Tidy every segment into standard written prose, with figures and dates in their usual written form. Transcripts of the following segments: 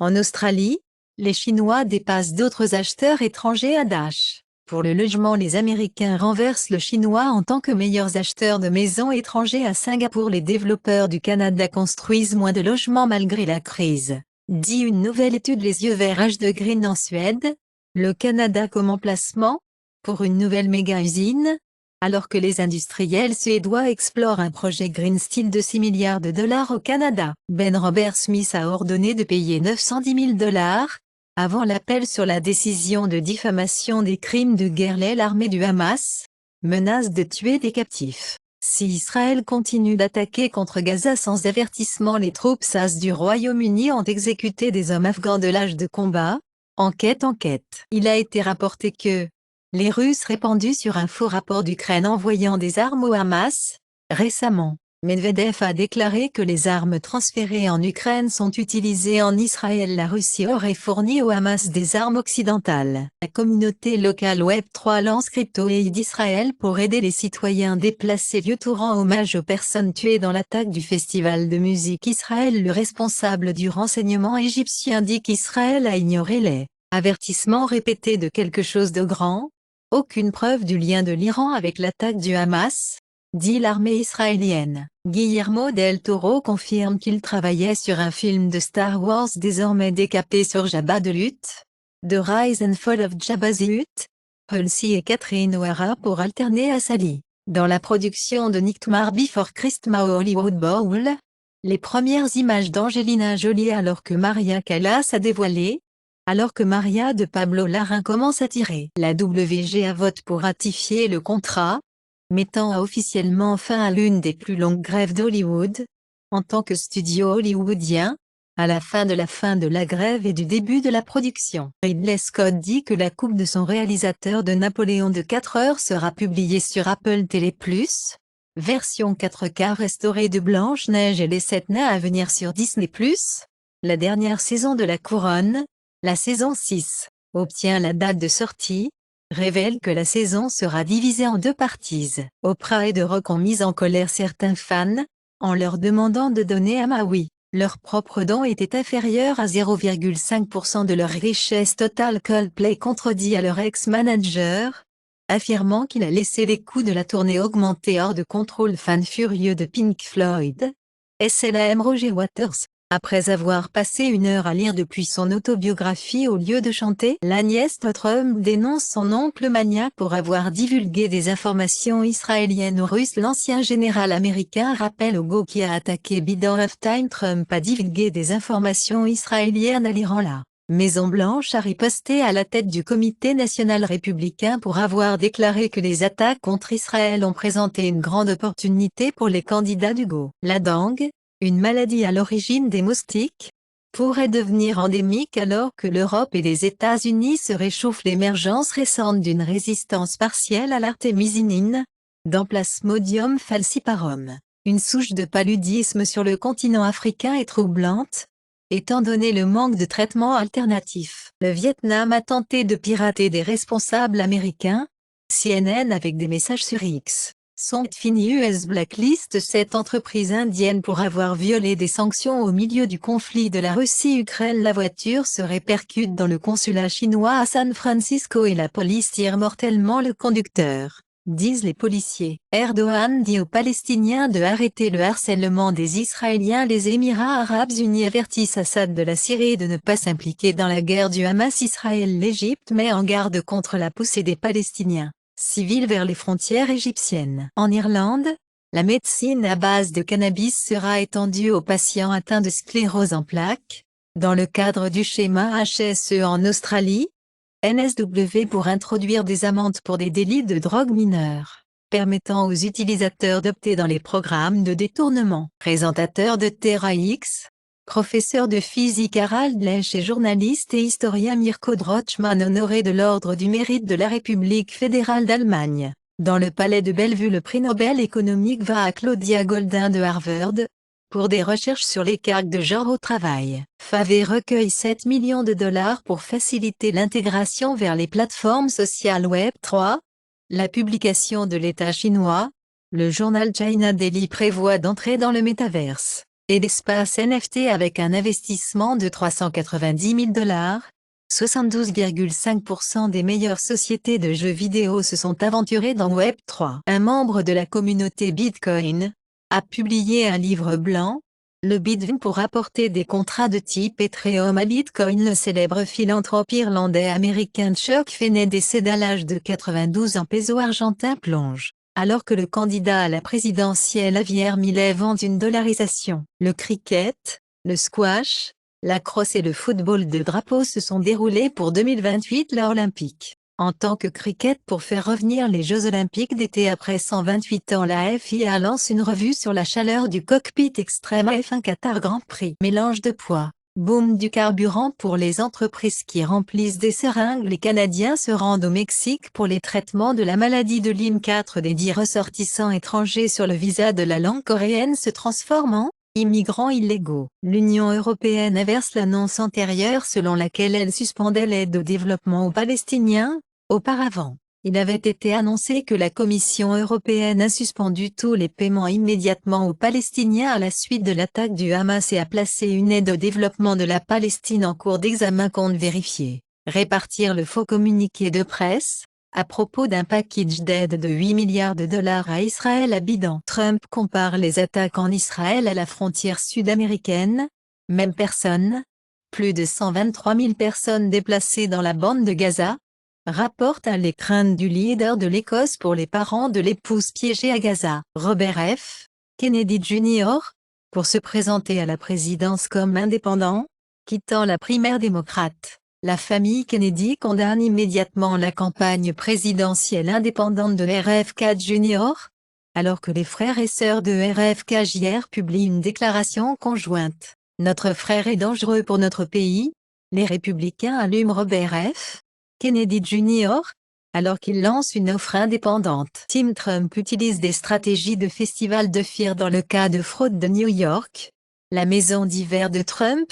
En Australie, les Chinois dépassent d'autres acheteurs étrangers à Dash. Pour le logement, les Américains renversent le Chinois en tant que meilleurs acheteurs de maisons étrangers à Singapour. Les développeurs du Canada construisent moins de logements malgré la crise, dit une nouvelle étude. Les yeux verts H de Green en Suède. Le Canada comme emplacement pour une nouvelle méga-usine. Alors que les industriels suédois explorent un projet Green Steel de 6 milliards de dollars au Canada, Ben Robert Smith a ordonné de payer 910 000 dollars avant l'appel sur la décision de diffamation des crimes de guerre. L'armée du Hamas menace de tuer des captifs. Si Israël continue d'attaquer contre Gaza sans avertissement, les troupes SAS du Royaume-Uni ont exécuté des hommes afghans de l'âge de combat. Enquête. Il a été rapporté que les Russes répandu sur un faux rapport d'Ukraine envoyant des armes au Hamas. Récemment, Medvedev a déclaré que les armes transférées en Ukraine sont utilisées en Israël. La Russie aurait fourni au Hamas des armes occidentales. La communauté locale Web3 lance Crypto-Aid d'Israël pour aider les citoyens déplacés. YouTube rend hommage aux personnes tuées dans l'attaque du festival de musique Israël. Le responsable du renseignement égyptien dit qu'Israël a ignoré les avertissements répétés de quelque chose de grand. Aucune preuve du lien de l'Iran avec l'attaque du Hamas, dit l'armée israélienne. Guillermo del Toro confirme qu'il travaillait sur un film de Star Wars désormais décapé sur Jabba the Hutt. The Rise and Fall of Jabba the Hutt. Halsey et Catherine O'Hara pour alterner à Sally. Dans la production de Nightmare Before Christmas au Hollywood Bowl, les premières images d'Angelina Jolie alors que Maria Callas a dévoilé. Alors que Maria de Pablo Larraín commence à tirer, la WGA vote pour ratifier le contrat, mettant officiellement fin à l'une des plus longues grèves d'Hollywood. En tant que studio hollywoodien, à la fin de la grève et du début de la production, Ridley Scott dit que la coupe de son réalisateur de Napoléon de 4 heures sera publiée sur Apple TV+, version 4K restaurée de Blanche-Neige et les 7 nains à venir sur Disney+. La dernière saison de La Couronne, la saison 6, obtient la date de sortie, révèle que la saison sera divisée en 2 parties. Oprah et The Rock ont mis en colère certains fans, en leur demandant de donner à Maui. Leur propre don était inférieur à 0,5% de leur richesse totale. Coldplay contredit à leur ex-manager, affirmant qu'il a laissé les coûts de la tournée augmenter hors de contrôle. Fan furieux de Pink Floyd. SLAM Roger Waters. Après avoir passé 1 heure à lire depuis son autobiographie au lieu de chanter, la nièce de Trump dénonce son oncle maniaque pour avoir divulgué des informations israéliennes aux Russes. L'ancien général américain rappelle au GO qui a attaqué Biden halftime. Trump a divulgué des informations israéliennes à l'Iran. La Maison-Blanche a riposté à la tête du comité national républicain pour avoir déclaré que les attaques contre Israël ont présenté une grande opportunité pour les candidats du GO. La dengue, une maladie à l'origine des moustiques, pourrait devenir endémique alors que l'Europe et les États-Unis se réchauffent. L'émergence récente d'une résistance partielle à l'artémisinine, dans Plasmodium falciparum, une souche de paludisme sur le continent africain est troublante, étant donné le manque de traitements alternatifs. Le Vietnam a tenté de pirater des responsables américains, CNN avec des messages sur X. Sont fini US blacklist 7 entreprises indiennes pour avoir violé des sanctions au milieu du conflit de la Russie-Ukraine. La voiture se répercute dans le consulat chinois à San Francisco et la police tire mortellement le conducteur, disent les policiers. Erdogan dit aux Palestiniens de arrêter le harcèlement des Israéliens. Les Émirats arabes unis avertissent Assad de la Syrie de ne pas s'impliquer dans la guerre du Hamas-Israël. L'Égypte met en garde contre la poussée des Palestiniens civils vers les frontières égyptiennes. En Irlande, la médecine à base de cannabis sera étendue aux patients atteints de sclérose en plaques, dans le cadre du schéma HSE. En Australie, NSW pour introduire des amendes pour des délits de drogue mineure, permettant aux utilisateurs d'opter dans les programmes de détournement. Présentateur de Terra X, professeur de physique Harald Lesch et journaliste et historien Mirko Drotschmann honoré de l'Ordre du Mérite de la République fédérale d'Allemagne. Dans le palais de Bellevue, le prix Nobel économique va à Claudia Goldin de Harvard, pour des recherches sur les cargues de genre au travail. Favé recueille 7 millions de dollars pour faciliter l'intégration vers les plateformes sociales Web3. La publication de l'État chinois, le journal China Daily prévoit d'entrer dans le métaverse. et d'espace NFT avec un investissement de 390 000 $. 72,5% des meilleures sociétés de jeux vidéo se sont aventurées dans Web3. Un membre de la communauté Bitcoin a publié un livre blanc, le Bitcoin, pour apporter des contrats de type Ethereum à Bitcoin. Le célèbre philanthrope irlandais-américain Chuck Fenney décède à l'âge de 92 ans. Peso argentin plonge, alors que le candidat à la présidentielle Javier Milei vante une dollarisation. Le cricket, le squash, la crosse et le football de drapeau se sont déroulés pour 2028 l'Olympique. En tant que cricket, pour faire revenir les Jeux Olympiques d'été après 128 ans, la FIA lance une revue sur la chaleur du cockpit extrême F1 Qatar Grand Prix. Mélange de poids, boom du carburant pour les entreprises qui remplissent des seringues. Les Canadiens se rendent au Mexique pour les traitements de la maladie de Lyme. 4 des 10 ressortissants étrangers sur le visa de la langue coréenne se transforment en immigrants illégaux. L'Union européenne inverse l'annonce antérieure selon laquelle elle suspendait l'aide au développement aux Palestiniens. Auparavant, il avait été annoncé que la Commission européenne a suspendu tous les paiements immédiatement aux Palestiniens à la suite de l'attaque du Hamas et a placé une aide au développement de la Palestine en cours d'examen. Compte vérifier. Répartir le faux communiqué de presse à propos d'un package d'aide de 8 milliards de dollars à Israël. Biden. Trump compare les attaques en Israël à la frontière sud-américaine. Même personne. Plus de 123 000 personnes déplacées dans la bande de Gaza. Rapporte à les craintes du leader de l'Écosse pour les parents de l'épouse piégée à Gaza. Robert F. Kennedy Jr. pour se présenter à la présidence comme indépendant, quittant la primaire démocrate. La famille Kennedy condamne immédiatement la campagne présidentielle indépendante de RFK Jr., alors que les frères et sœurs de RFK Jr. publient une déclaration conjointe. Notre frère est dangereux pour notre pays. Les républicains allument Robert F. Kennedy Jr., alors qu'il lance une offre indépendante. Team Trump utilise des stratégies de festival de FIR dans le cas de fraude de New York. La maison d'hiver de Trump.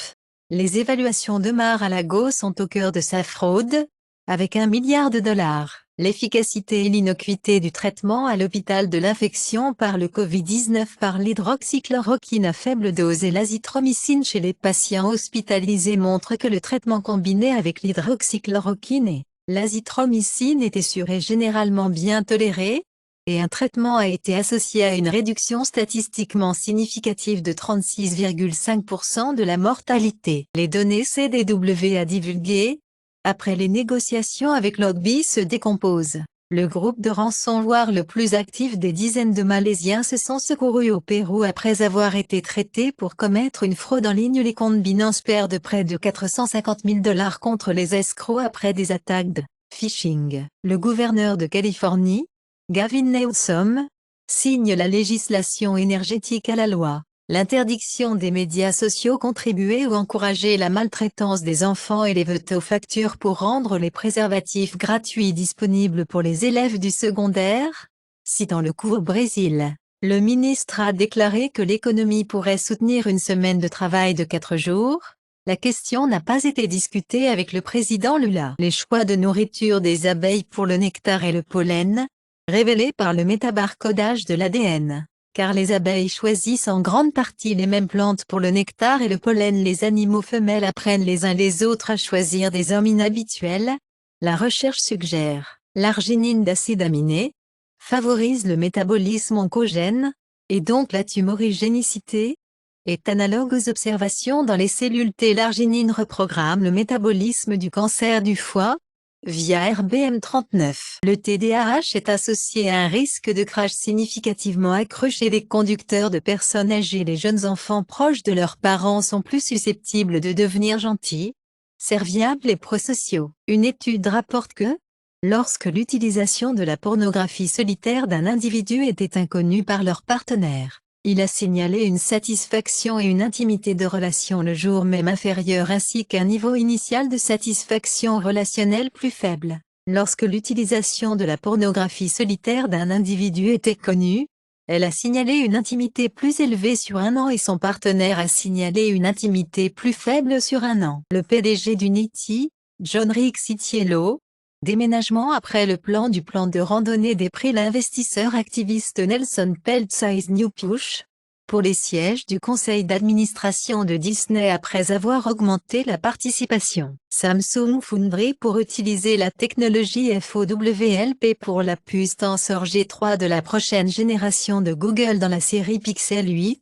Les évaluations de Mar-a-Lago sont au cœur de sa fraude, avec 1 milliard de dollars. L'efficacité et l'innocuité du traitement à l'hôpital de l'infection par le Covid-19 par l'hydroxychloroquine à faible dose et l'azithromycine chez les patients hospitalisés montrent que le traitement combiné avec l'hydroxychloroquine et l'azithromycine était sûr et généralement bien toléré, et un traitement a été associé à une réduction statistiquement significative de 36,5% de la mortalité. Les données CDW a divulguées, après les négociations avec Logby se décomposent. Le groupe de ransomware le plus actif des dizaines de Malaisiens se sont secourus au Pérou après avoir été traités pour commettre une fraude en ligne. Les comptes Binance perdent près de 450 000 $ contre les escrocs après des attaques de phishing. Le gouverneur de Californie, Gavin Newsom, signe la législation énergétique à la loi. L'interdiction des médias sociaux contribuait ou encourageait la maltraitance des enfants et les ventes aux factures pour rendre les préservatifs gratuits disponibles pour les élèves du secondaire. Citant le coup au Brésil, le ministre a déclaré que l'économie pourrait soutenir une semaine de travail de 4 jours. La question n'a pas été discutée avec le président Lula. Les choix de nourriture des abeilles pour le nectar et le pollen, révélés par le métabarcodage de l'ADN. Car les abeilles choisissent en grande partie les mêmes plantes pour le nectar et le pollen. Les animaux femelles apprennent les uns les autres à choisir des hommes inhabituels. La recherche suggère l'arginine d'acide aminé favorise le métabolisme oncogène, et donc la tumorigénicité, est analogue aux observations dans les cellules T. L'arginine reprogramme le métabolisme du cancer du foie, via RBM39. Le TDAH est associé à un risque de crash significativement accru chez les conducteurs de personnes âgées. Les jeunes enfants proches de leurs parents sont plus susceptibles de devenir gentils, serviables et prosociaux. Une étude rapporte que, lorsque l'utilisation de la pornographie solitaire d'un individu était inconnue par leur partenaire, il a signalé une satisfaction et une intimité de relation le jour même inférieure ainsi qu'un niveau initial de satisfaction relationnelle plus faible. Lorsque l'utilisation de la pornographie solitaire d'un individu était connue, elle a signalé une intimité plus élevée sur 1 an et son partenaire a signalé une intimité plus faible sur 1 an. Le PDG d'Unity, John Riccitiello, déménagement après le plan de randonnée des prix. L'investisseur activiste Nelson Peltz New Push, pour les sièges du conseil d'administration de Disney après avoir augmenté la participation. Samsung Foundry pour utiliser la technologie FOWLP pour la puce Tensor G3 de la prochaine génération de Google dans la série Pixel 8.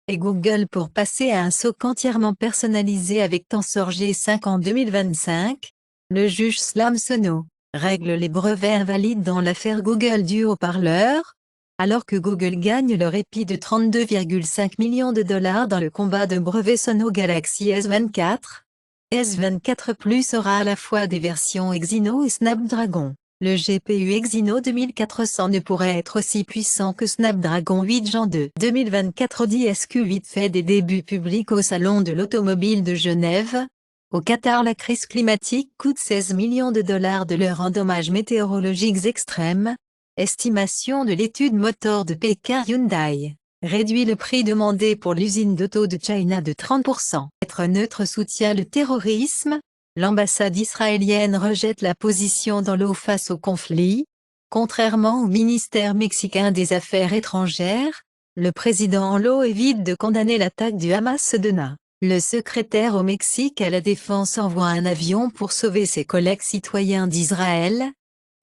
Et Google pour passer à un SoC entièrement personnalisé avec Tensor G5 en 2025. Le juge Slam Sono règle les brevets invalides dans l'affaire Google du haut-parleur, alors que Google gagne le répit de 32,5 millions de dollars dans le combat de brevets Sono Galaxy S24. S24 Plus aura à la fois des versions Exynos et Snapdragon. Le GPU Exynos 2400 ne pourrait être aussi puissant que Snapdragon 8 Gen 2. 2024 Audi SQ8 fait des débuts publics au Salon de l'Automobile de Genève. Au Qatar, la crise climatique coûte 16 millions de dollars de l'heure en dommages météorologiques extrêmes. Estimation de l'étude moteur de Pékin. Hyundai réduit le prix demandé pour l'usine d'auto de China de 30%. Être neutre soutient le terrorisme. L'ambassade israélienne rejette la position dans l'eau face au conflit. Contrairement au ministère mexicain des Affaires étrangères, le président en l'eau évite de condamner l'attaque du Hamas de Sanaa. Le secrétaire au Mexique à la Défense envoie un avion pour sauver ses collègues citoyens d'Israël.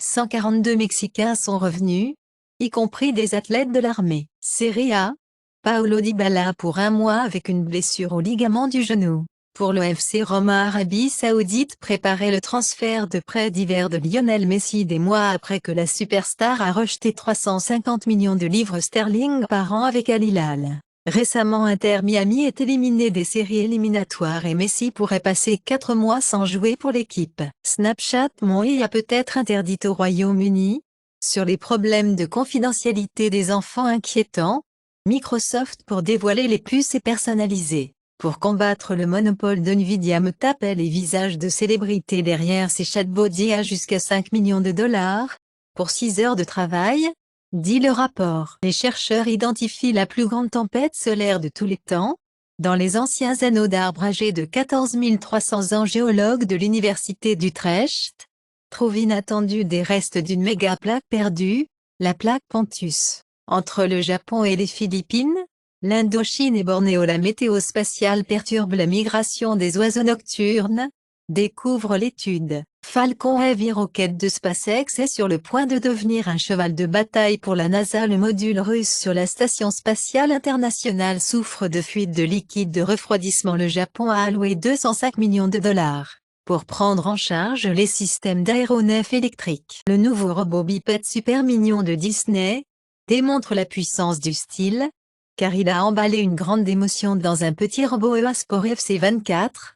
142 Mexicains sont revenus, y compris des athlètes de l'armée. Serie A, Paulo Dybala pour un mois avec une blessure au ligament du genou. Pour le FC Roma, Arabie Saoudite préparait le transfert de prêt d'hiver de Lionel Messi des mois après que la superstar a rejeté 350 millions de livres sterling par an avec Al Hilal. Récemment, Inter Miami est éliminé des séries éliminatoires et Messi pourrait passer 4 mois sans jouer pour l'équipe. Snapchat a peut-être interdit au Royaume-Uni. Sur les problèmes de confidentialité des enfants inquiétants, Microsoft pour dévoiler les puces et personnaliser. Pour combattre le monopole de Nvidia tape les visages de célébrités derrière ses chatbots IA jusqu'à 5 millions de dollars. Pour 6 heures de travail, dit le rapport. Les chercheurs identifient la plus grande tempête solaire de tous les temps. Dans les anciens anneaux d'arbres âgés de 14 300 ans, géologues de l'université d'Utrecht trouvent inattendus des restes d'une méga plaque perdue, la plaque Pontus. Entre le Japon et les Philippines, l'Indochine et Bornéo, la météo spatiale perturbe la migration des oiseaux nocturnes. Découvre l'étude. Falcon Heavy Rocket de SpaceX est sur le point de devenir un cheval de bataille pour la NASA. Le module russe sur la station spatiale internationale souffre de fuite de liquide de refroidissement. Le Japon a alloué 205 millions de dollars pour prendre en charge les systèmes d'aéronefs électriques. Le nouveau robot bipède super mignon de Disney démontre la puissance du style, car il a emballé une grande émotion dans un petit robot EA Sport FC 24,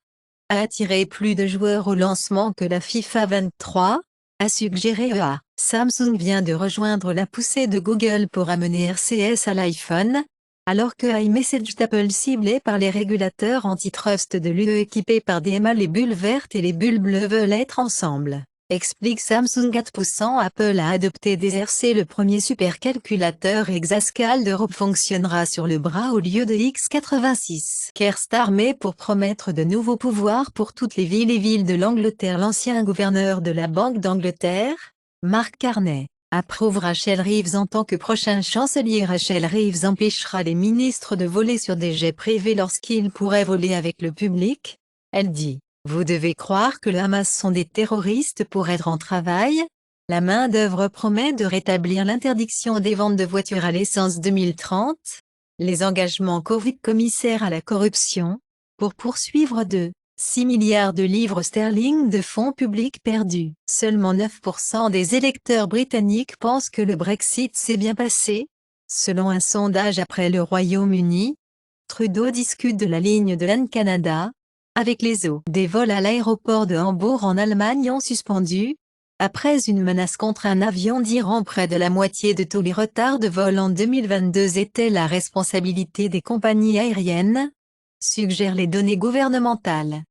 a attiré plus de joueurs au lancement que la FIFA 23, a suggéré EA. Samsung vient de rejoindre la poussée de Google pour amener RCS à l'iPhone, alors que iMessage d'Apple ciblé par les régulateurs antitrust de l'UE équipés par DMA, les bulles vertes et les bulles bleues veulent être ensemble. Explique Samsung. Poussant Apple à adopter des RC. Le premier supercalculateur Exascal d'Europe fonctionnera sur le bras au lieu de X86. Kerstar met pour promettre de nouveaux pouvoirs pour toutes les villes et villes de l'Angleterre. L'ancien gouverneur de la Banque d'Angleterre, Mark Carney, approuve Rachel Reeves en tant que prochain chancelier. Rachel Reeves empêchera les ministres de voler sur des jets privés lorsqu'ils pourraient voler avec le public. Elle dit: vous devez croire que le Hamas sont des terroristes pour être en travail. La main-d'œuvre promet de rétablir l'interdiction des ventes de voitures à l'essence 2030. Les engagements Covid commissaire à la corruption, pour poursuivre 6 milliards de livres sterling de fonds publics perdus. Seulement 9% des électeurs britanniques pensent que le Brexit s'est bien passé. Selon un sondage après le Royaume-Uni, Trudeau discute de la ligne de LAN Canada avec les eaux. Des vols à l'aéroport de Hambourg en Allemagne ont suspendu, après une menace contre un avion d'Iran. Près de la moitié de tous les retards de vol en 2022 étaient la responsabilité des compagnies aériennes, suggèrent les données gouvernementales.